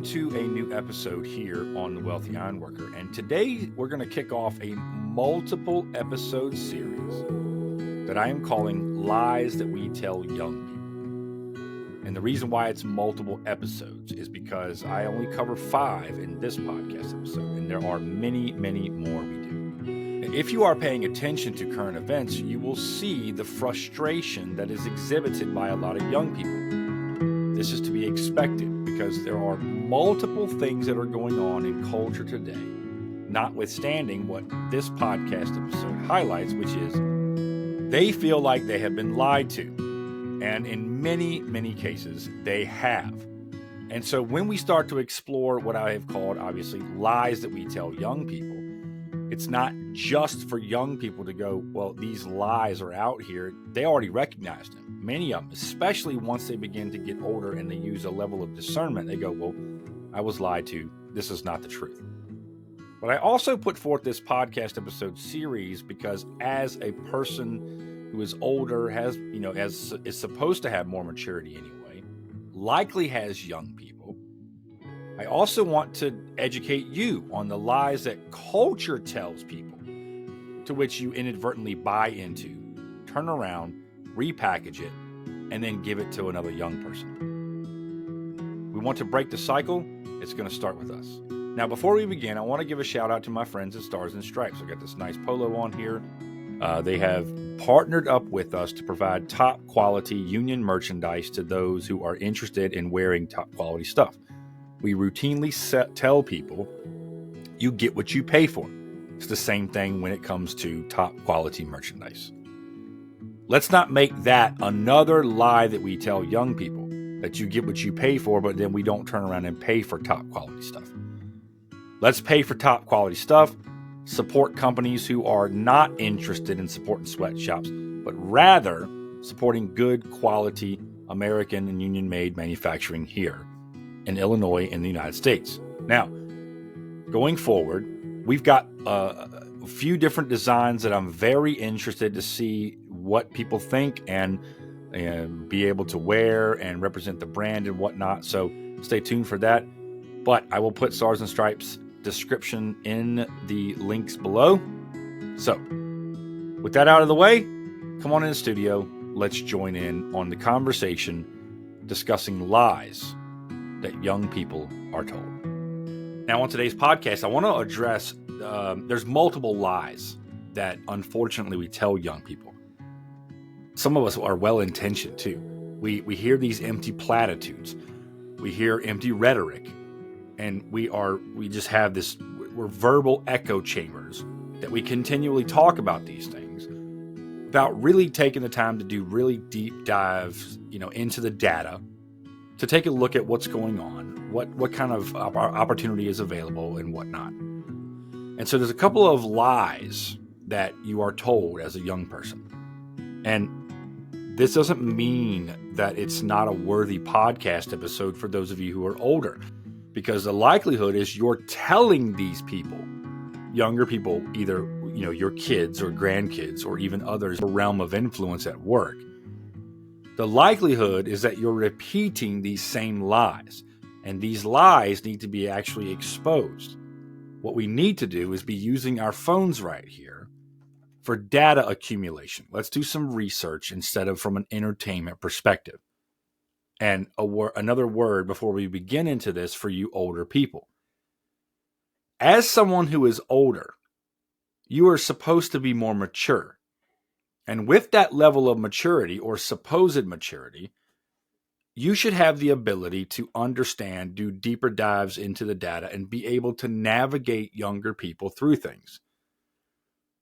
welcome to a new episode here on The Wealthy Ironworker. And today we're going to kick off a multiple episode series that I am calling Lies That We Tell Young People. And the reason why it's multiple episodes is because I only cover 5 in this podcast episode, and there are many, many more we do. If you are paying attention to current events, you will see the frustration that is exhibited by a lot of young people. This is to be expected because there are multiple things that are going on in culture today, notwithstanding what this podcast episode highlights, which is they feel like they have been lied to. And in many, many cases, they have. And so when we start to explore what I have called, obviously, lies that we tell young people, it's not just for young people to go, well, these lies are out here. They already recognize them. Many of them, especially once they begin to get older and they use a level of discernment, they go, well, I was lied to. This is not the truth. But I also put forth this podcast episode series because as a person who is older, is supposed to have more maturity anyway, likely has young people, I also want to educate you on the lies that culture tells people, to which you inadvertently buy into, turn around, repackage it, and then give it to another young person. We want to break the cycle. It's going to start with us. Now, before we begin, I want to give a shout out to my friends at Stars and Stripes. I got this nice polo on here. They have partnered up with us to provide top quality union merchandise to those who are interested in wearing top quality stuff. We routinely tell people you get what you pay for. It's the same thing when it comes to top quality merchandise. Let's not make that another lie that we tell young people, that you get what you pay for, but then we don't turn around and pay for top quality stuff. Let's pay for top quality stuff, support companies who are not interested in supporting sweatshops, but rather supporting good quality American and union-made manufacturing here in Illinois in the United States. Now, going forward, we've got a few different designs that I'm very interested to see what people think and be able to wear and represent the brand and whatnot. So stay tuned for that. But I will put Stars and Stripes description in the links below. So with that out of the way, come on in the studio. Let's join in on the conversation discussing lies that young people are told. Now, on today's podcast, I want to address there's multiple lies that unfortunately we tell young people. Some of us are well-intentioned too. We hear these empty platitudes. We hear empty rhetoric. And we just have we're verbal echo chambers that we continually talk about these things without really taking the time to do really deep dives, into the data, to take a look at what's going on, what kind of opportunity is available and whatnot. And so there's a couple of lies that you are told as a young person. And this doesn't mean that it's not a worthy podcast episode for those of you who are older, because the likelihood is you're telling these people, younger people, either, your kids or grandkids or even others, a realm of influence at work. The likelihood is that you're repeating these same lies, and these lies need to be actually exposed. What we need to do is be using our phones right here for data accumulation. Let's do some research instead of from an entertainment perspective. And another word before we begin into this for you older people. As someone who is older, you are supposed to be more mature. And with that level of maturity or supposed maturity, you should have the ability to understand, do deeper dives into the data, and be able to navigate younger people through things.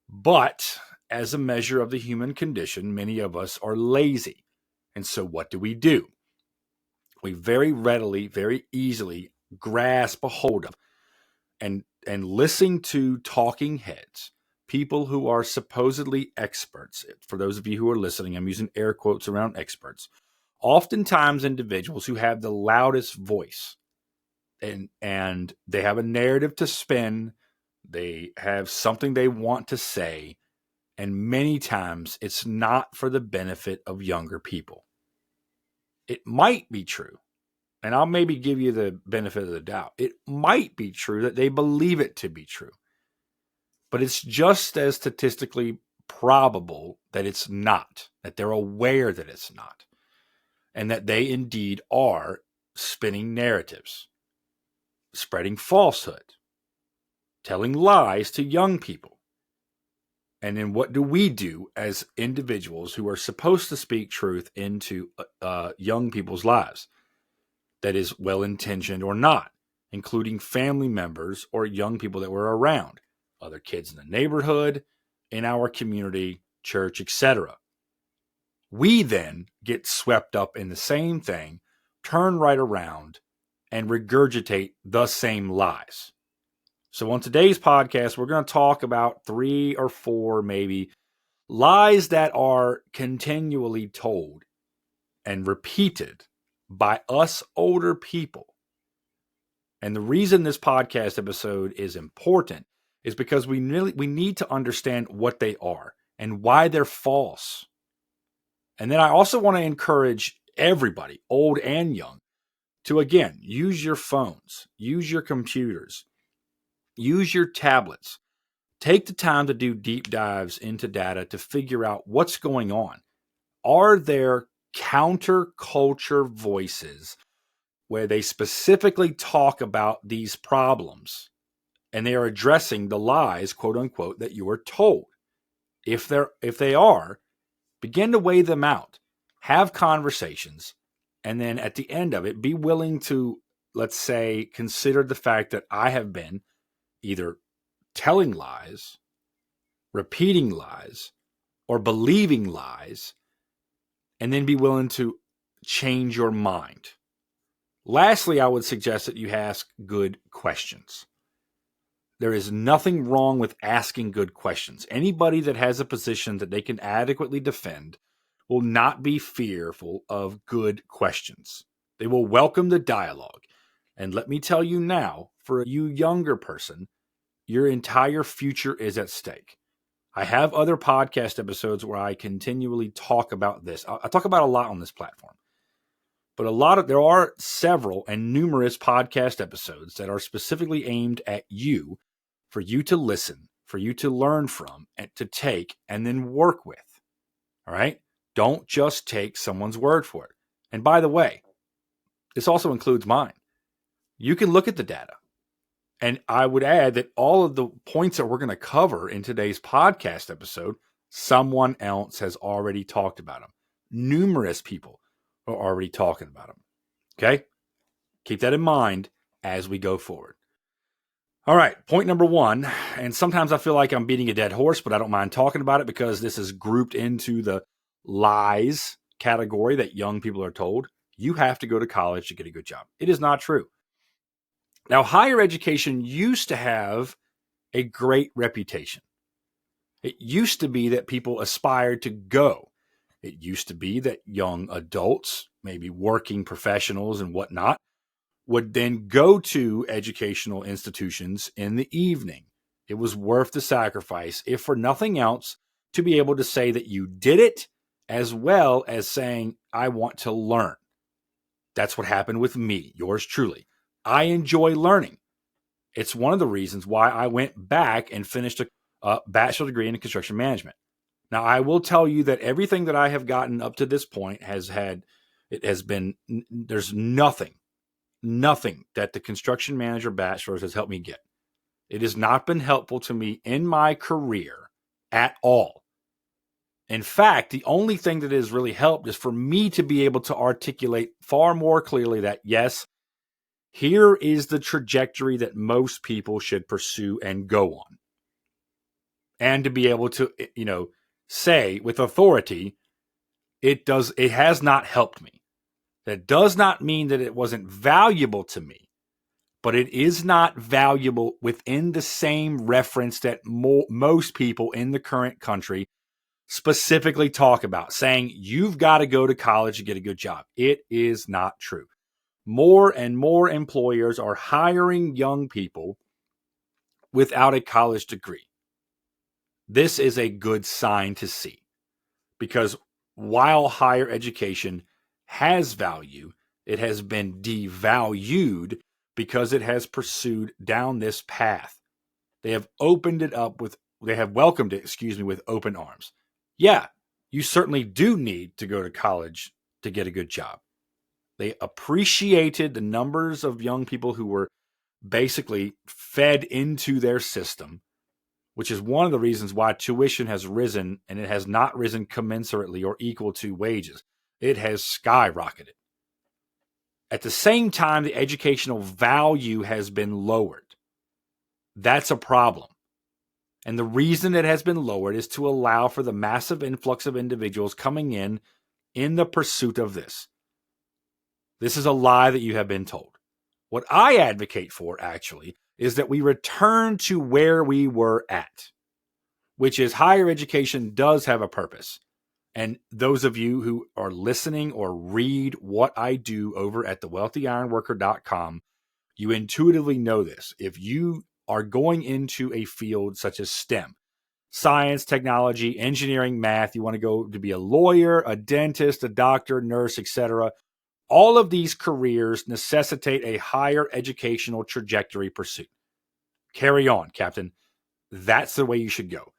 But as a measure of the human condition, many of us are lazy. And so what do? We very readily, very easily grasp a hold of and listen to talking heads, people who are supposedly experts. For those of you who are listening, I'm using air quotes around experts. Oftentimes individuals who have the loudest voice and they have a narrative to spin. They have something they want to say. And many times it's not for the benefit of younger people. It might be true, and I'll maybe give you the benefit of the doubt, it might be true that they believe it to be true. But it's just as statistically probable that it's not, that they're aware that it's not, and that they indeed are spinning narratives, spreading falsehood, telling lies to young people. And then what do we do as individuals who are supposed to speak truth into young people's lives? That is well-intentioned or not, including family members or young people that were around, other kids in the neighborhood, in our community, church, etc. We then get swept up in the same thing, turn right around, and regurgitate the same lies. So on today's podcast, we're going to talk about 3 or 4 maybe lies that are continually told and repeated by us older people. And the reason this podcast episode is important is because we need to understand what they are and why they're false. And then I also want to encourage everybody, old and young, to again, use your phones, use your computers, use your tablets. Take the time to do deep dives into data to figure out what's going on. Are there counterculture voices where they specifically talk about these problems and they are addressing the lies, quote unquote, that you are told? If they are, begin to weigh them out, have conversations, and then at the end of it, be willing to, let's say, consider the fact that I have been either telling lies, repeating lies, or believing lies, and then be willing to change your mind. Lastly, I would suggest that you ask good questions. There is nothing wrong with asking good questions. Anybody that has a position that they can adequately defend will not be fearful of good questions. They will welcome the dialogue. And let me tell you now, for you younger person, your entire future is at stake. I have other podcast episodes where I continually talk about this. I talk about a lot on this platform. But there are several and numerous podcast episodes that are specifically aimed at you, for you to listen, for you to learn from, and to take, and then work with. All right? Don't just take someone's word for it. And by the way, this also includes mine. You can look at the data. And I would add that all of the points that we're going to cover in today's podcast episode, someone else has already talked about them. Numerous people are already talking about them. Okay? Keep that in mind as we go forward. All right, point number 1, and sometimes I feel like I'm beating a dead horse, but I don't mind talking about it because this is grouped into the lies category that young people are told. You have to go to college to get a good job. It is not true. Now, higher education used to have a great reputation. It used to be that people aspired to go. It used to be that young adults, maybe working professionals and whatnot, would then go to educational institutions in the evening. It was worth the sacrifice, if for nothing else, to be able to say that you did it, as well as saying, I want to learn. That's what happened with me, yours truly. I enjoy learning. It's one of the reasons why I went back and finished a bachelor degree in construction management. Now, I will tell you that everything that I have gotten up to this point there's nothing that the construction manager bachelor's has helped me get. It has not been helpful to me in my career at all. In fact, the only thing that has really helped is for me to be able to articulate far more clearly that, yes, here is the trajectory that most people should pursue and go on. And to be able to, say with authority, it has not helped me. That does not mean that it wasn't valuable to me, but it is not valuable within the same reference that most people in the current country specifically talk about, saying you've got to go to college to get a good job. It is not true. More and more employers are hiring young people without a college degree. This is a good sign to see, because while higher education has value, It has been devalued because it has pursued down this path. They have welcomed it, with open arms. Yeah, you certainly do need to go to college to get a good job. They appreciated the numbers of young people who were basically fed into their system, which is one of the reasons why tuition has risen, and it has not risen commensurately or equal to wages. It has skyrocketed. At the same time, the educational value has been lowered. That's a problem. And the reason it has been lowered is to allow for the massive influx of individuals coming in the pursuit of this. This is a lie that you have been told. What I advocate for, actually, is that we return to where we were at, which is higher education does have a purpose. And those of you who are listening or read what I do over at thewealthyironworker.com, you intuitively know this. If you are going into a field such as STEM, science, technology, engineering, math, you want to go to be a lawyer, a dentist, a doctor, nurse, etc., all of these careers necessitate a higher educational trajectory pursuit. Carry on, Captain. That's the way you should go.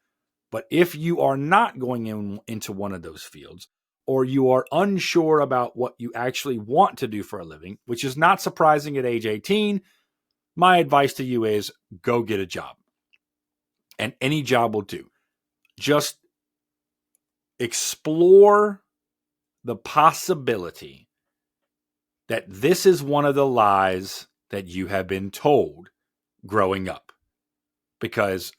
But if you are not going into one of those fields, or you are unsure about what you actually want to do for a living, which is not surprising at age 18, my advice to you is go get a job. And any job will do. Just explore the possibility that this is one of the lies that you have been told growing up. Because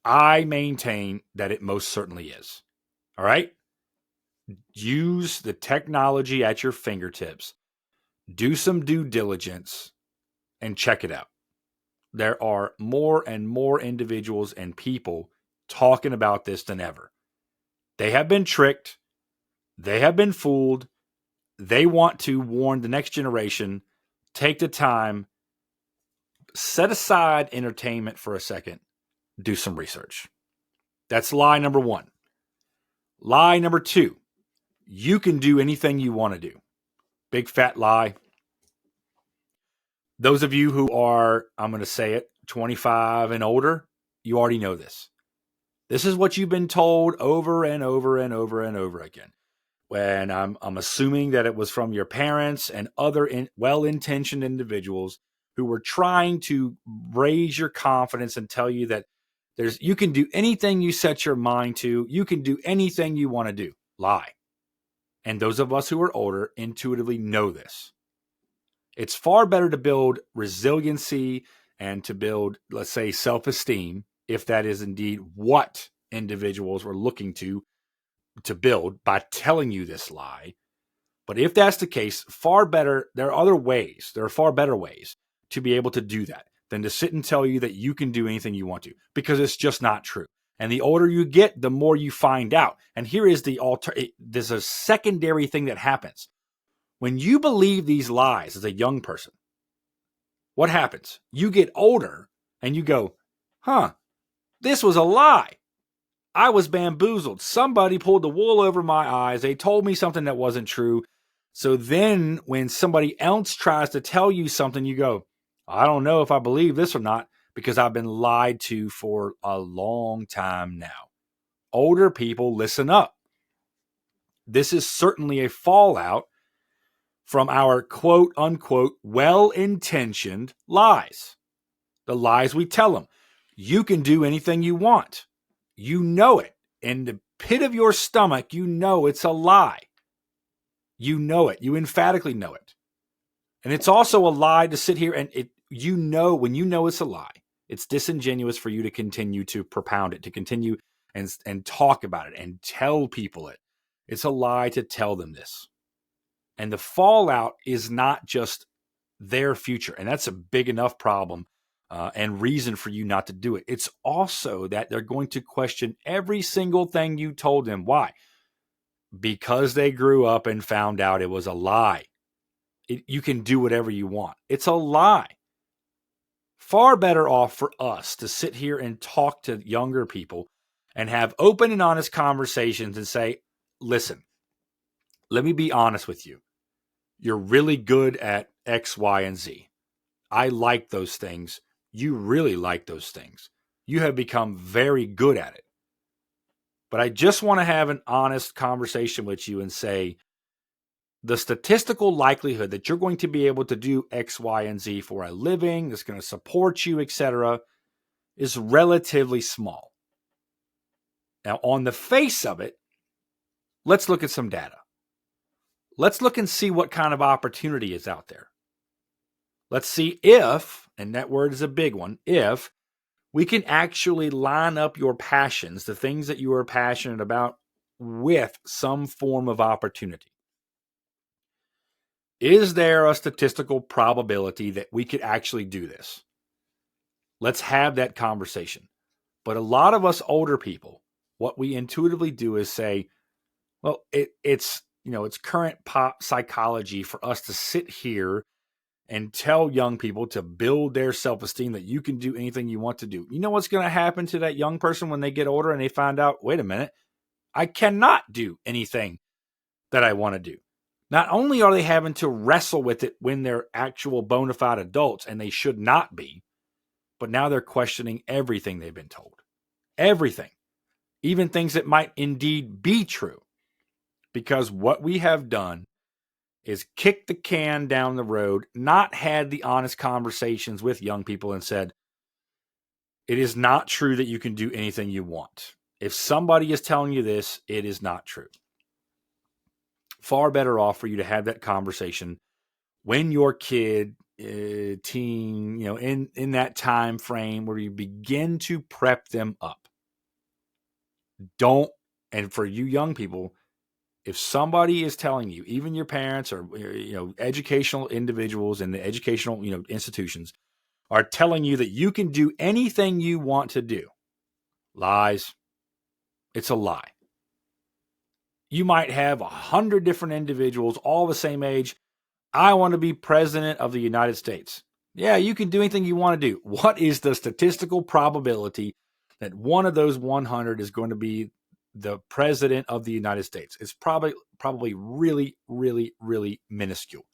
I maintain that it most certainly is. All right? Use the technology at your fingertips. Do some due diligence and check it out. There are more and more individuals and people talking about this than ever. They have been tricked. They have been fooled. They want to warn the next generation. Take the time. Set aside entertainment for a second. Do some research. That's lie number one. Lie number two. You can do anything you want to do. Big fat lie. Those of you who are, I'm going to say it, 25 and older, you already know this. This is what you've been told over and over and over and over again. When I'm assuming that it was from your parents and other well-intentioned individuals who were trying to raise your confidence and tell you that you can do anything you set your mind to. You can do anything you want to do. Lie. And those of us who are older intuitively know this. It's far better to build resiliency and to build, let's say, self-esteem, if that is indeed what individuals were looking to build by telling you this lie. But if that's the case, far better, there are far better ways to be able to do that than to sit and tell you that you can do anything you want to, because it's just not true. And the older you get, the more you find out. And here is there's a secondary thing that happens. When you believe these lies as a young person, what happens? You get older and you go, this was a lie. I was bamboozled. Somebody pulled the wool over my eyes. They told me something that wasn't true. So then when somebody else tries to tell you something, you go, I don't know if I believe this or not, because I've been lied to for a long time now. Older people, listen up. This is certainly a fallout from our quote unquote well-intentioned lies. The lies we tell them. You can do anything you want. You know it. In the pit of your stomach, you know it's a lie. You know it. You emphatically know it. And it's also a lie to sit here and when you know it's a lie, it's disingenuous for you to continue to propound it, to continue and talk about it and tell people it. It's a lie to tell them this. And the fallout is not just their future. And that's a big enough problem and reason for you not to do it. It's also that they're going to question every single thing you told them. Why? Because they grew up and found out it was a lie. You can do whatever you want. It's a lie. Far better off for us to sit here and talk to younger people and have open and honest conversations and say, listen, let me be honest with you. You're really good at X, Y, and Z. I like those things. You really like those things. You have become very good at it. But I just want to have an honest conversation with you and say the statistical likelihood that you're going to be able to do X, Y, and Z for a living, that's going to support you, etc., is relatively small. Now, on the face of it, let's look at some data. Let's look and see what kind of opportunity is out there. Let's see if, and that word is a big one, if we can actually line up your passions, the things that you are passionate about, with some form of opportunity. Is there a statistical probability that we could actually do this? Let's have that conversation. But a lot of us older people, what we intuitively do is say, well, it's current pop psychology for us to sit here and tell young people to build their self-esteem that you can do anything you want to do. You know what's going to happen to that young person when they get older and they find out, wait a minute, I cannot do anything that I want to do. Not only are they having to wrestle with it when they're actual bona fide adults, and they should not be, but now they're questioning everything they've been told. Everything. Even things that might indeed be true. Because what we have done is kicked the can down the road, not had the honest conversations with young people and said, it is not true that you can do anything you want. If somebody is telling you this, it is not true. Far better off for you to have that conversation when your kid, teen, in that time frame where you begin to prep them up. And for you young people, if somebody is telling you, even your parents or educational individuals in the educational institutions are telling you that you can do anything you want to do, lies. It's a lie. You might have 100 different individuals, all the same age. I want to be president of the United States. Yeah, you can do anything you want to do. What is the statistical probability that one of those 100 is going to be the president of the United States? It's probably really, really, really minuscule.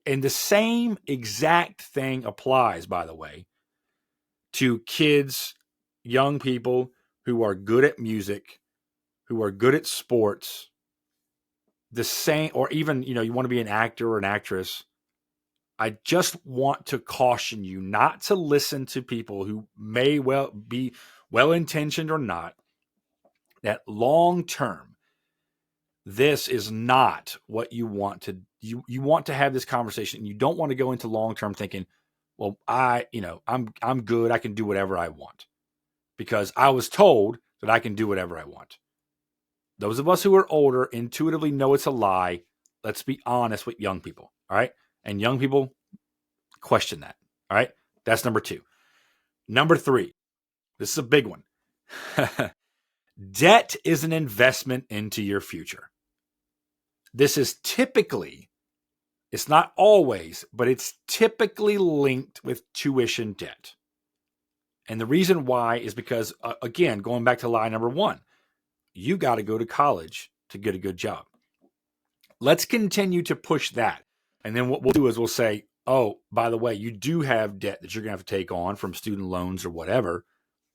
And the same exact thing applies, by the way, to kids, young people who are good at music, who are good at sports, the same, or even, you want to be an actor or an actress. I just want to caution you not to listen to people who may well be well-intentioned or not, that long term, this is not what you want to you want to have this conversation. You don't want to go into long term thinking, well, I'm good, I can do whatever I want because I was told that I can do whatever I want. Those of us who are older intuitively know it's a lie. Let's be honest with young people, all right? And young people, question that, all right? That's number 2. Number 3, this is a big one. Debt is an investment into your future. This is typically, it's not always, but it's typically linked with tuition debt. And the reason why is because, again, going back to lie number 1, you got to go to college to get a good job. Let's continue to push that. And then what we'll do is we'll say, oh, by the way, you do have debt that you're going to have to take on from student loans or whatever,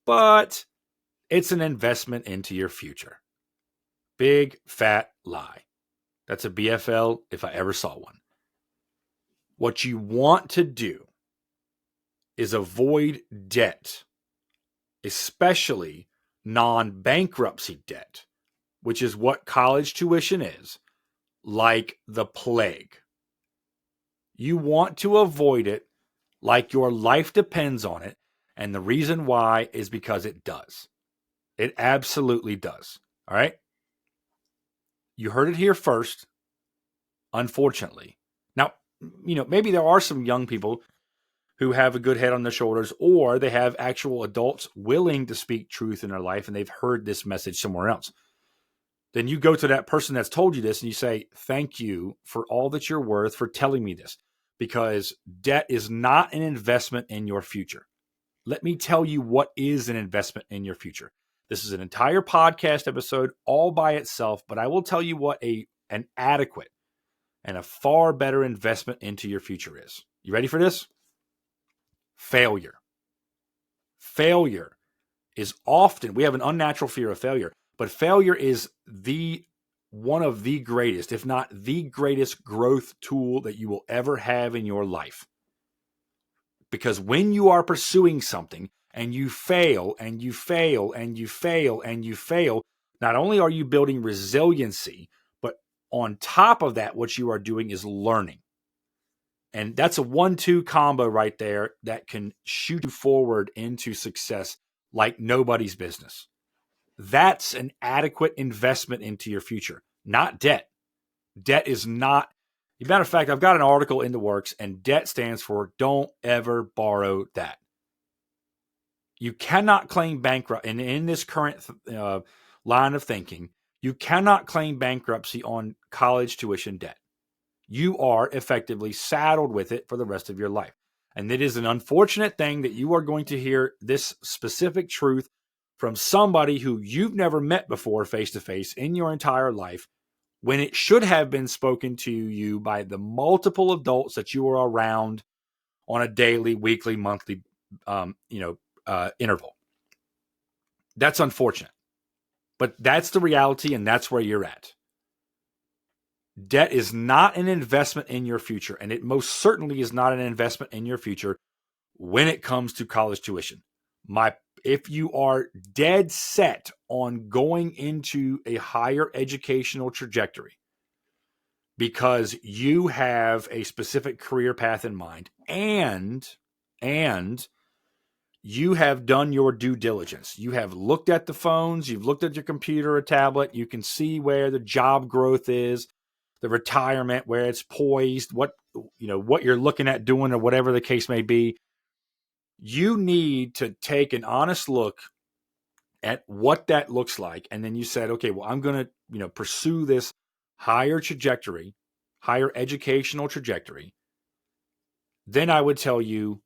but it's an investment into your future. Big, fat lie. That's a BFL if I ever saw one. What you want to do is avoid debt, especially non-bankruptcy debt, which is what college tuition is, like the plague. You want to avoid it like your life depends on it, and the reason why is because it does. It absolutely does. All right? You heard it here first, unfortunately. Now, maybe there are some young people who have a good head on their shoulders, or they have actual adults willing to speak truth in their life, and they've heard this message somewhere else. Then you go to that person that's told you this and you say, thank you for all that you're worth for telling me this, because debt is not an investment in your future. Let me tell you what is an investment in your future. This is an entire podcast episode all by itself, but I will tell you what an adequate and a far better investment into your future is. You ready for this? Failure. Failure is often, we have an unnatural fear of failure, but failure is one of the greatest, if not the greatest growth tool that you will ever have in your life. Because when you are pursuing something and you fail and you fail and you fail and you fail, not only are you building resiliency, but on top of that, what you are doing is learning. And that's a 1-2 combo right there that can shoot you forward into success like nobody's business. That's an adequate investment into your future, not debt. Debt is not. As a matter of fact, I've got an article in the works, and debt stands for don't ever borrow that. You cannot claim bankruptcy, and in this current line of thinking, you cannot claim bankruptcy on college tuition debt. You are effectively saddled with it for the rest of your life. And it is an unfortunate thing that you are going to hear this specific truth from somebody who you've never met before face to face in your entire life, when it should have been spoken to you by the multiple adults that you are around on a daily, weekly, monthly, interval. That's unfortunate, but that's the reality, and that's where you're at. Debt is not an investment in your future, and it most certainly is not an investment in your future when it comes to college tuition. If you are dead set on going into a higher educational trajectory because you have a specific career path in mind and you have done your due diligence, you have looked at the phones, you've looked at your computer or tablet, you can see where the job growth is, the retirement, where it's poised, what you're looking at doing or whatever the case may be. You need to take an honest look at what that looks like. And then you said, okay, well, I'm going to, pursue this higher trajectory, higher educational trajectory. Then I would tell you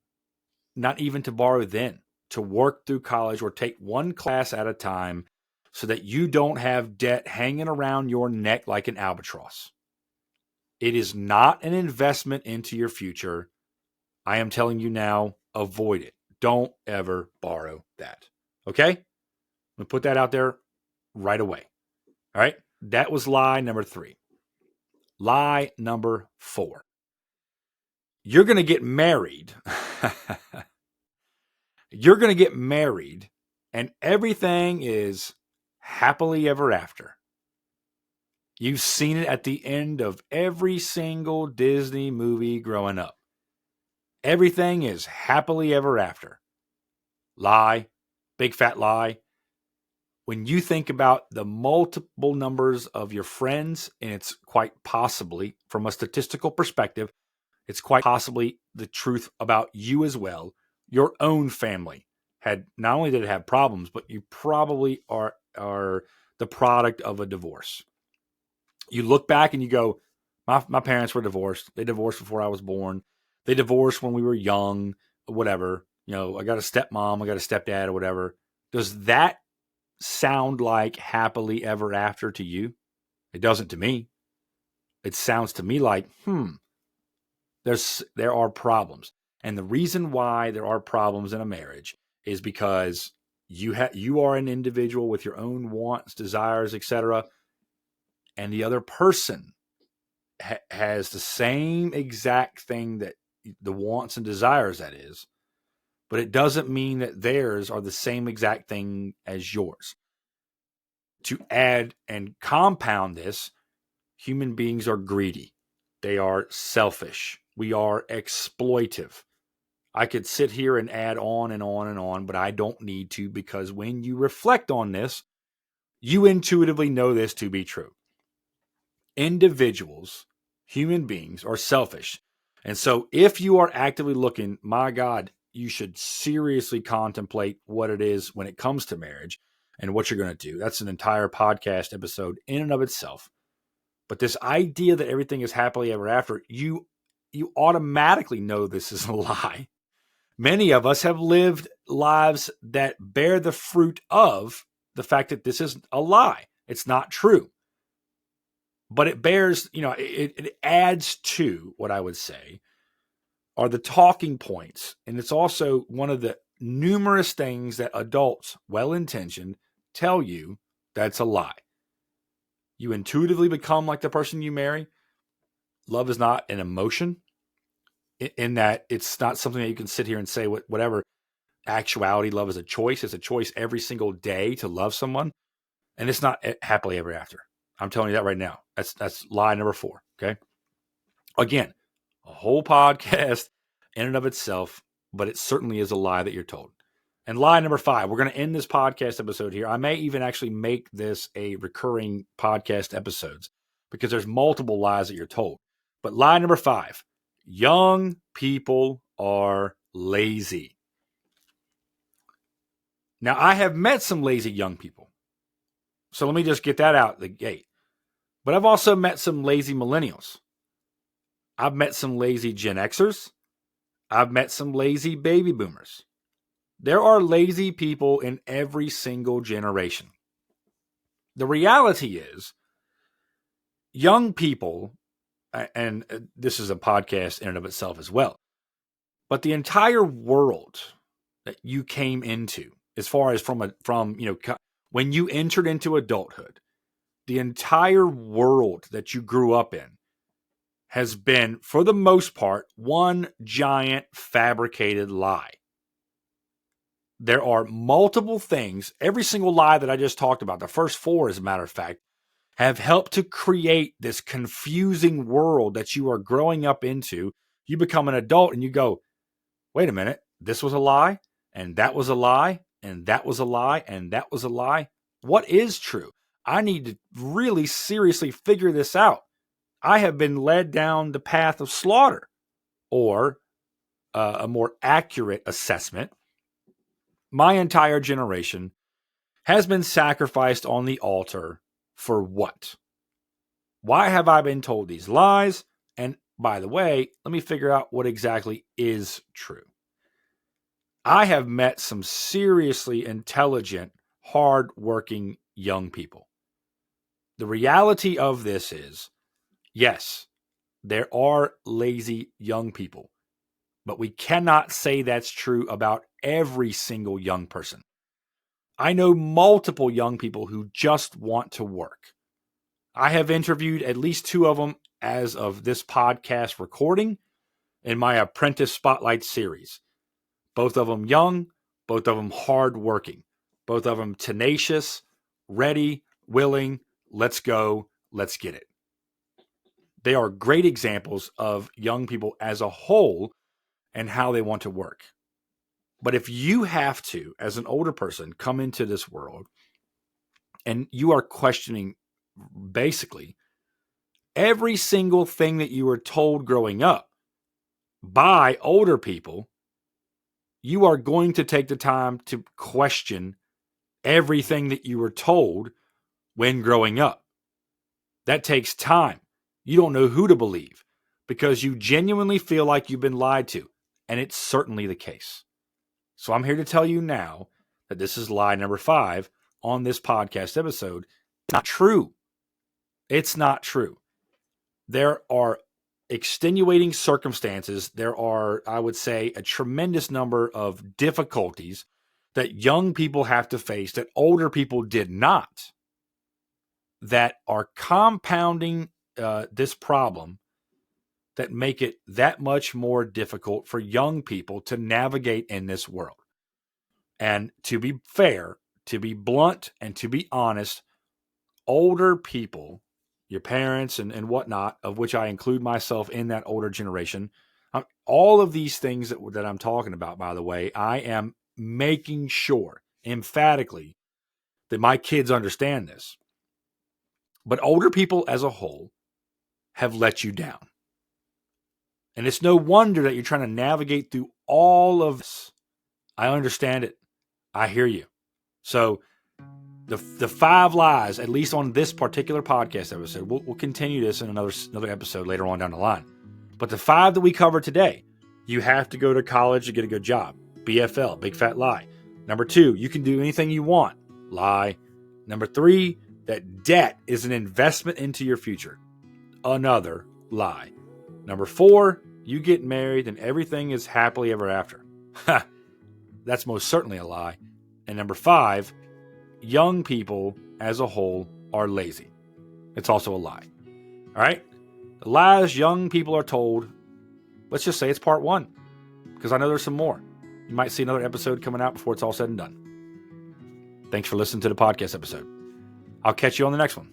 not even to borrow then, to work through college or take one class at a time so that you don't have debt hanging around your neck like an albatross. It is not an investment into your future. I am telling you now, avoid it. Don't ever borrow that. Okay? I'm going to put that out there right away. All right? That was lie number 3. Lie number 4. You're going to get married. You're going to get married, and everything is happily ever after. You've seen it at the end of every single Disney movie growing up. Everything is happily ever after. Lie. Big fat lie. When you think about the multiple numbers of your friends, and it's quite possibly, from a statistical perspective, it's quite possibly the truth about you as well. Your own family had, not only did it have problems, but you probably are the product of a divorce. You look back and you go, my parents were divorced. They divorced before I was born. They divorced when we were young, whatever. I got a stepmom, I got a stepdad or whatever. Does that sound like happily ever after to you? It doesn't to me. It sounds to me like, there are problems. And the reason why there are problems in a marriage is because you are an individual with your own wants, desires, etc. And the other person has the same exact thing that the wants and desires that is, but it doesn't mean that theirs are the same exact thing as yours. To add and compound this, human beings are greedy. They are selfish. We are exploitive. I could sit here and add on and on and on, but I don't need to, because when you reflect on this, you intuitively know this to be true. Individuals, human beings, are selfish. And so if you are actively looking, my God, you should seriously contemplate what it is when it comes to marriage and what you're going to do. That's an entire podcast episode in and of itself. But this idea that everything is happily ever after, you automatically know this is a lie. Many of us have lived lives that bear the fruit of the fact that this is a lie. It's not true. But it bears, it adds to what I would say are the talking points. And it's also one of the numerous things that adults, well-intentioned, tell you that's a lie. You intuitively become like the person you marry. Love is not an emotion, in that it's not something that you can sit here and say whatever. Actuality, love is a choice. It's a choice every single day to love someone. And it's not happily ever after. I'm telling you that right now. That's lie number 4. Okay. Again, a whole podcast in and of itself, but it certainly is a lie that you're told. And lie number 5, we're going to end this podcast episode here. I may even actually make this a recurring podcast episodes because there's multiple lies that you're told. But lie number 5, young people are lazy. Now, I have met some lazy young people. So let me just get that out the gate. But I've also met some lazy millennials. I've met some lazy Gen Xers. I've met some lazy baby boomers. There are lazy people in every single generation. The reality is, young people, and this is a podcast in and of itself as well, but the entire world that you came into, as far as from when you entered into adulthood, the entire world that you grew up in has been, for the most part, one giant fabricated lie. There are multiple things, every single lie that I just talked about, the first 4, as a matter of fact, have helped to create this confusing world that you are growing up into. You become an adult and you go, wait a minute, this was a lie, and that was a lie, and that was a lie, and that was a lie. What is true? I need to really seriously figure this out. I have been led down the path of slaughter, or a more accurate assessment. My entire generation has been sacrificed on the altar for what? Why have I been told these lies? And by the way, let me figure out what exactly is true. I have met some seriously intelligent, hard-working young people. The reality of this is, yes, there are lazy young people, but we cannot say that's true about every single young person. I know multiple young people who just want to work. I have interviewed at least 2 of them as of this podcast recording in my Apprentice Spotlight series. Both of them young, both of them hardworking, both of them tenacious, ready, willing, let's go, let's get it. They are great examples of young people as a whole and how they want to work. But if you have to, as an older person, come into this world and you are questioning basically every single thing that you were told growing up by older people, you are going to take the time to question everything that you were told when growing up. That takes time. You don't know who to believe because you genuinely feel like you've been lied to, and it's certainly the case. So I'm here to tell you now that this is lie number 5 on this podcast episode. It's not true. It's not true. There are extenuating circumstances. There are, I would say, a tremendous number of difficulties that young people have to face that older people did not, that are compounding this problem, that make it that much more difficult for young people to navigate in this world. And to be fair, to be blunt, and to be honest, older people, your parents and whatnot, of which I include myself in that older generation, all of these things that I'm talking about, by the way, I am making sure emphatically that my kids understand this. But older people as a whole have let you down. And it's no wonder that you're trying to navigate through all of this. I understand it. I hear you. So the 5 lies, at least on this particular podcast episode, we'll continue this in another episode later on down the line. But the 5 that we covered today: you have to go to college to get a good job. BFL, big fat lie. Number 2, you can do anything you want. Lie. Number 3, that debt is an investment into your future. Another lie. Number 4, you get married and everything is happily ever after. Ha! That's most certainly a lie. And number 5, young people as a whole are lazy. It's also a lie. All right? The lies young people are told, let's just say it's part 1, because I know there's some more. You might see another episode coming out before it's all said and done. Thanks for listening to the podcast episode. I'll catch you on the next one.